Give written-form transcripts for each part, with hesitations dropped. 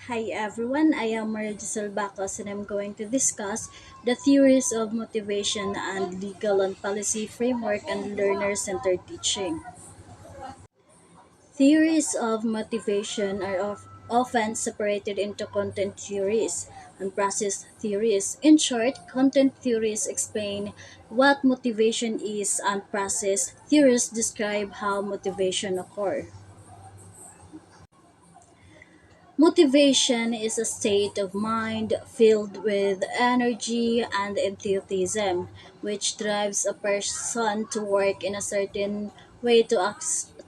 Hi everyone, I am Maria Giselle Bacos and I'm going to discuss the theories of motivation and legal and policy framework and learner-centered teaching. Theories of motivation are often separated into content theories and process theories. In short, content theories explain what motivation is and process theories describe how motivation occurs. Motivation is a state of mind filled with energy and enthusiasm, which drives a person to work in a certain way to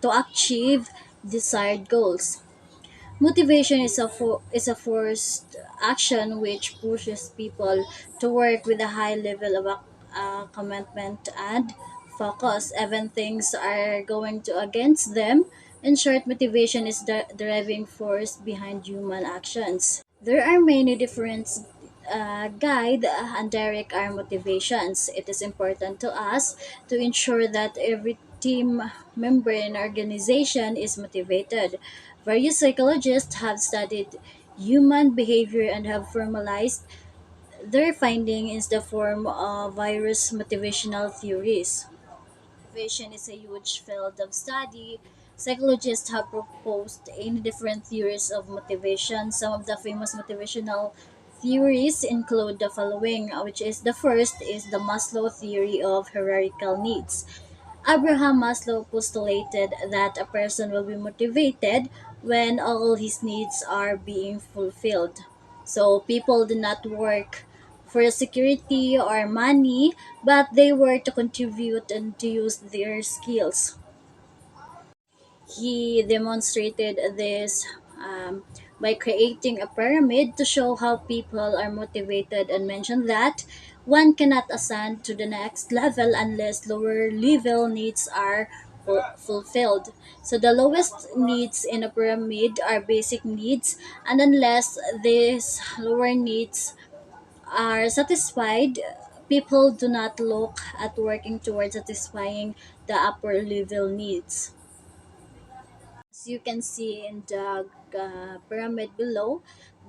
achieve desired goals. Motivation is a forced action which pushes people to work with a high level of commitment and focus, even things are going to against them. In short, motivation is the driving force behind human actions. There are many different guide and direct our motivations. It is important to us to ensure that every team member in organization is motivated. Various psychologists have studied human behavior and have formalized their finding in the form of various motivational theories. Motivation is a huge field of study. Psychologists have proposed in different theories of motivation. Some of the famous motivational theories include the following, which is the first is the Maslow theory of hierarchical needs. Abraham Maslow postulated that a person will be motivated when all his needs are being fulfilled. So people do not work for security or money, but they work to contribute and to use their skills. He demonstrated this by creating a pyramid to show how people are motivated and mentioned that one cannot ascend to the next level unless lower level needs are fulfilled. So the lowest needs in a pyramid are basic needs, and unless these lower needs are satisfied, people do not look at working towards satisfying the upper level needs. As you can see in the pyramid below,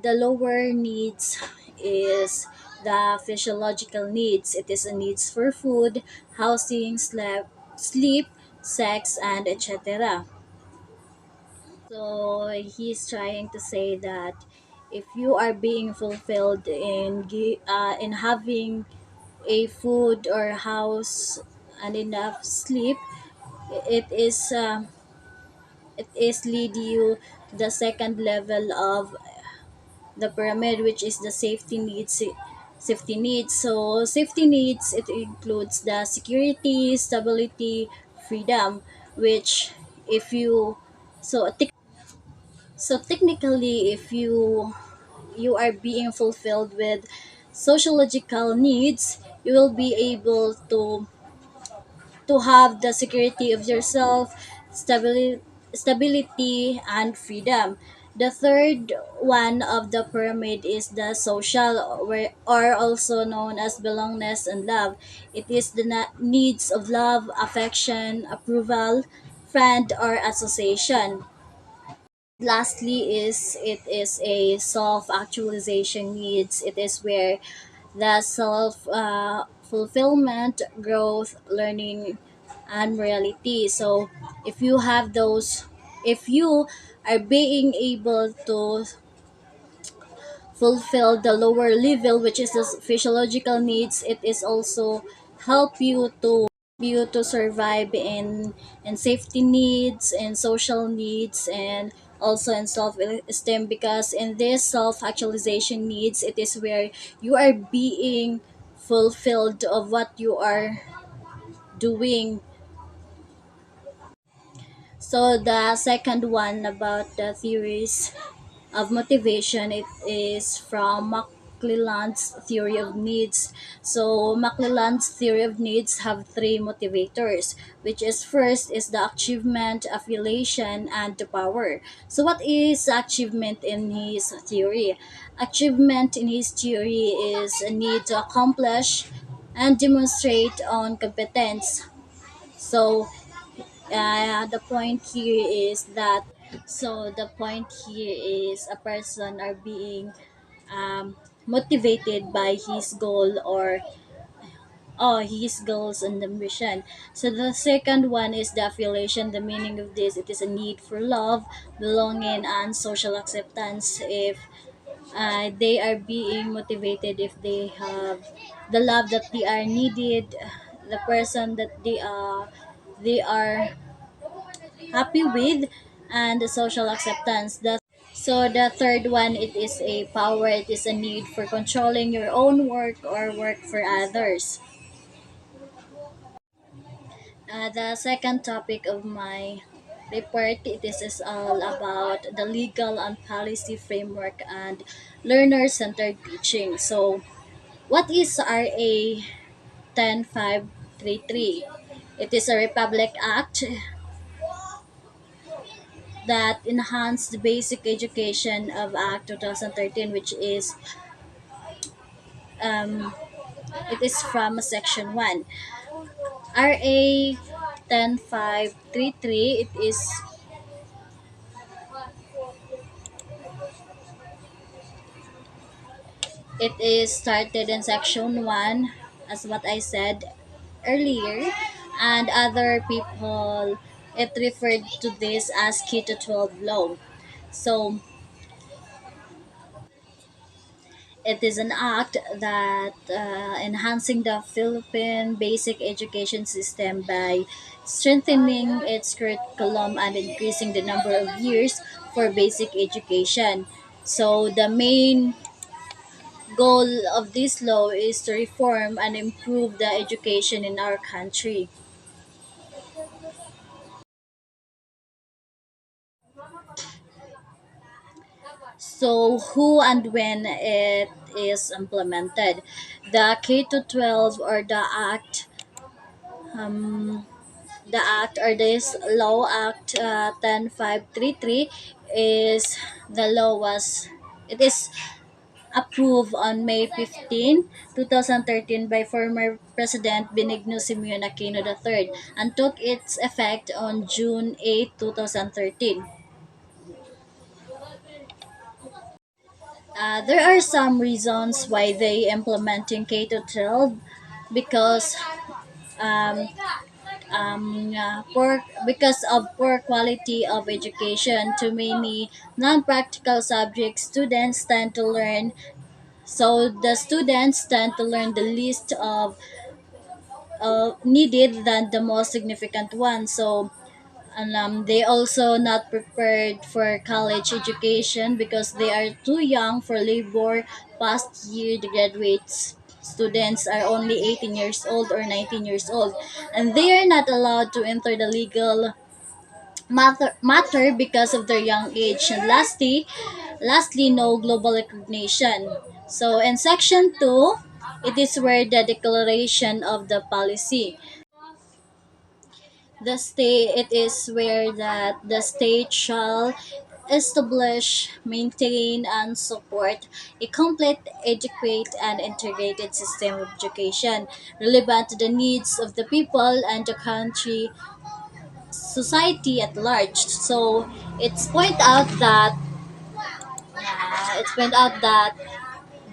the lower needs is the physiological needs. It is a needs for food, housing, sleep, sex, and etc. So he's trying to say that if you are being fulfilled in having a food or house and enough sleep, it is it is lead you to the second level of the pyramid, which is the safety needs. Safety needs. So safety needs, it includes the security, stability, freedom, which if you so technically, if you are being fulfilled with sociological needs, you will be able to have the security of yourself, stability and freedom. The third one of the pyramid is the social, or also known as belongingness and love. It is the needs of love, affection, approval, friend, or association. Lastly is it is a self-actualization needs. It is where the self fulfillment, growth, learning, and reality. So if you have those, if you are being able to fulfill the lower level, which is the physiological needs, it is also help you to survive in safety needs and social needs, and also in self-esteem, because in this self-actualization needs, it is where you are being fulfilled of what you are doing. So the second one about the theories of motivation, it is from McClelland's theory of needs. So McClelland's theory of needs have three motivators, which is first is the achievement, affiliation, and the power. So what is achievement in his theory? Achievement in his theory is a need to accomplish and demonstrate on competence. So the point here is that So the point here is a person are being motivated by his goal or his goals and ambition. So the second one is the affiliation. The meaning of this, it is a need for love, belonging, and social acceptance. If they are being motivated, if they have the love that they are needed, the person that they are happy with, and the social acceptance. So the third one, it is a power. It is a need for controlling your own work or work for others. The second topic of my report, is all about the legal and policy framework and learner-centered teaching. So, what is RA 10533? It is a Republic Act that enhanced the basic education of Act 2013, which is um, it is from Section 1. RA 10533, it is started in section 1, as what I said earlier, and other people, it referred to this as K to 12 law. So it is an act that enhancing the Philippine basic education system by strengthening its curriculum and increasing the number of years for basic education. So the main goal of this law is to reform and improve the education in our country. So, who and when it is implemented? The K to 12 or um, the act or this law act 10533 is the law was it is approved on May 15, 2013 by former President Benigno Simeon Aquino III and took its effect on June 8, 2013. There are some reasons why they implementing K to 12 because um, because of poor quality of education. Too many non-practical subjects students tend to learn. So the students tend to learn the least of needed than the most significant one. So and they also not prepared for college education because they are too young for labor. Past year, the graduates students are only 18 years old or 19 years old, and they are not allowed to enter the legal matter because of their young age. And lastly, no global recognition. So in section 2, it is where the declaration of the policy. The state it is where that the state shall establish, maintain, and support a complete, adequate, and integrated system of education relevant to the needs of the people and the country, society at large. So it's point out that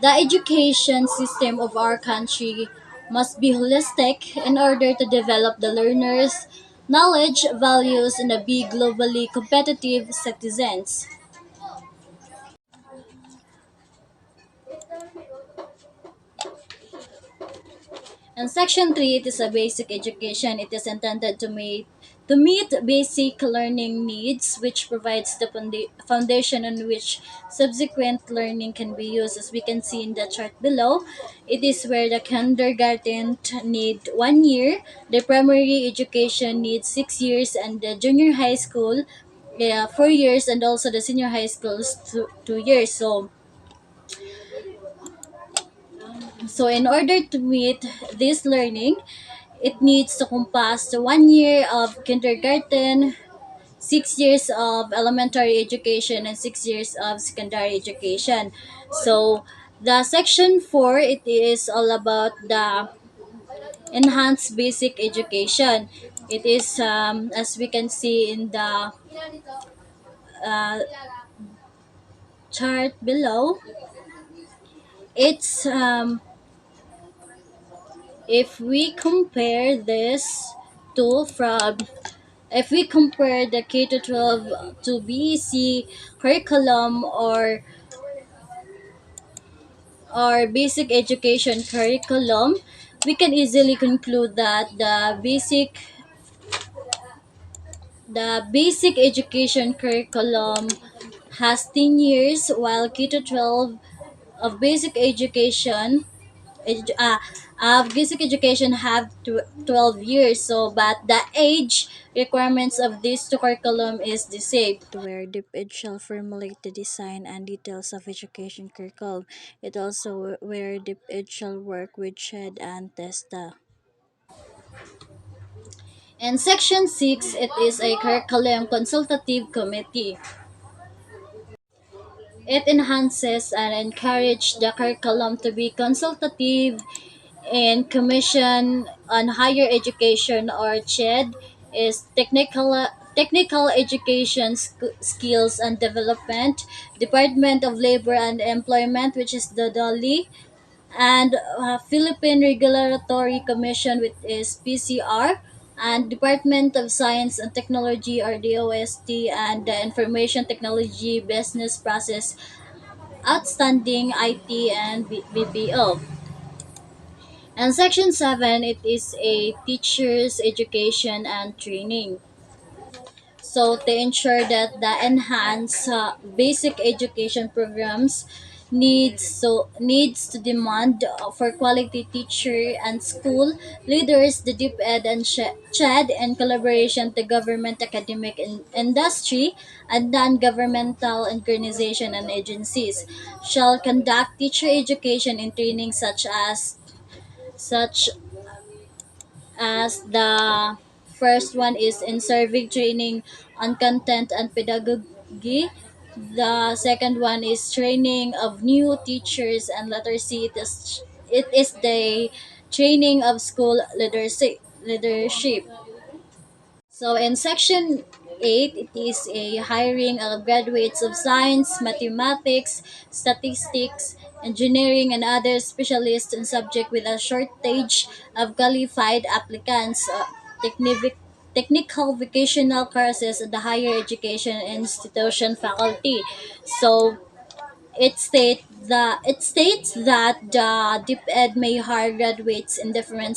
the education system of our country must be holistic in order to develop the learners' knowledge, values, and be globally competitive citizens. And Section 3, it is a basic education. It is intended to meet basic learning needs, which provides the foundation on which subsequent learning can be used. As we can see in the chart below, it is where the kindergarten need 1 year, the primary education needs 6 years, and the junior high school 4 years, and also the senior high schools 2 years. So in order to meet this learning, it needs to compass the 1 year of kindergarten, 6 years of elementary education, and 6 years of secondary education. So the section 4, it is all about the enhanced basic education. It is as we can see in the uh, chart below, it's if we compare this to from if we compare the K to 12 to BEC curriculum or basic education curriculum, we can easily conclude that the basic education curriculum has 10 years, while K to 12 of basic education edu- uh, basic education have 12 years. So but the age requirements of these two curriculum is the same, where DepEd shall formulate the design and details of education curriculum. It also where DepEd shall work with SHED and TESTA. In section 6, it is a curriculum consultative committee. It enhances and encourages the curriculum to be consultative and Commission on Higher Education or CHED is technical education skills and development, Department of Labor and Employment, which is the DOLI, and Philippine Regulatory Commission, which is PCR, and Department of Science and Technology or DOST, and the Information Technology Business Process Outstanding IT and BPO. And section 7, it is a teacher's education and training. So to ensure that the enhanced basic education programs needs to demand for quality teacher and school leaders, the DepEd and CHED, in collaboration to government, academic, industry, and non-governmental organization and agencies, shall conduct teacher education and training such as the first one is in serving training on content and pedagogy. The second one is training of new teachers, and letter C, it is the training of school leadership. So in section 8, it is a hiring of graduates of science, mathematics, statistics, engineering, and other specialists in subject with a shortage of qualified applicants. Technical vocational courses at the higher education institution faculty. So it states that the DepEd may hire graduates in different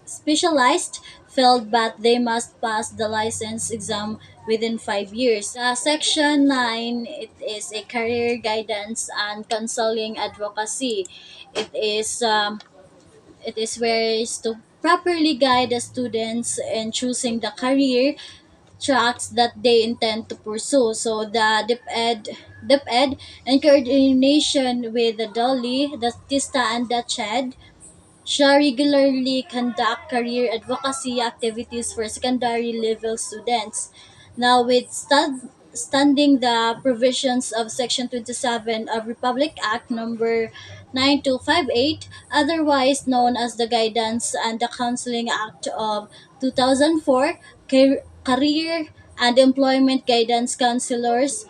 specialized field, but they must pass the license exam within 5 years. Section 9, it is a career guidance and counseling advocacy. It is um, it is where is to properly guide the students in choosing the career tracks that they intend to pursue. So the DepEd, in coordination with the Dolly, the TISTA, and the CHED, shall regularly conduct career advocacy activities for secondary level students. Now, with standing the provisions of Section 27 of Republic Act number 9258, otherwise known as the Guidance and the Counseling Act of 2004, career and employment guidance counselors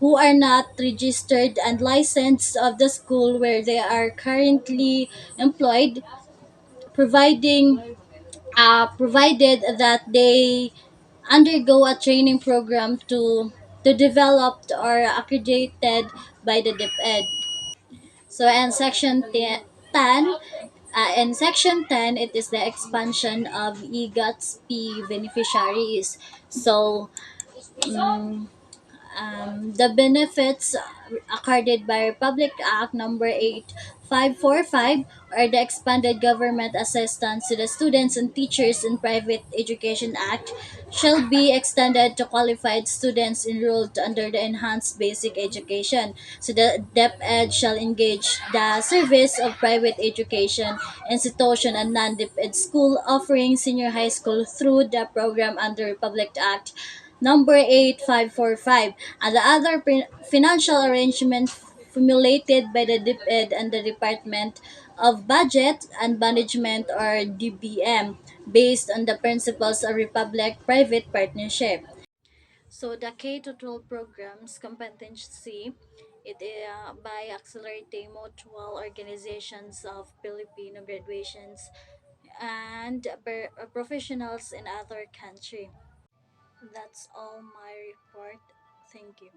who are not registered and licensed of the school where they are currently employed, provided that they undergo a training program to developed or accredited by the DepEd. So in section 10, it is the expansion of EGATS-P beneficiaries. So mm, the benefits accorded by Republic Act number 8545 or the Expanded Government Assistance to the Students and Teachers in Private Education Act shall be extended to qualified students enrolled under the Enhanced Basic Education. So the DepEd shall engage the service of private education institution and non-DepEd school offering senior high school through the program under Republic Act number 8545, and the other financial arrangement formulated by the DepEd and the Department of Budget and Management or DBM based on the principles of Republic Private Partnership. So the K to 12 programs competency it by accelerating mutual organizations of Filipino graduations and professionals in other country. That's all my report. Thank you.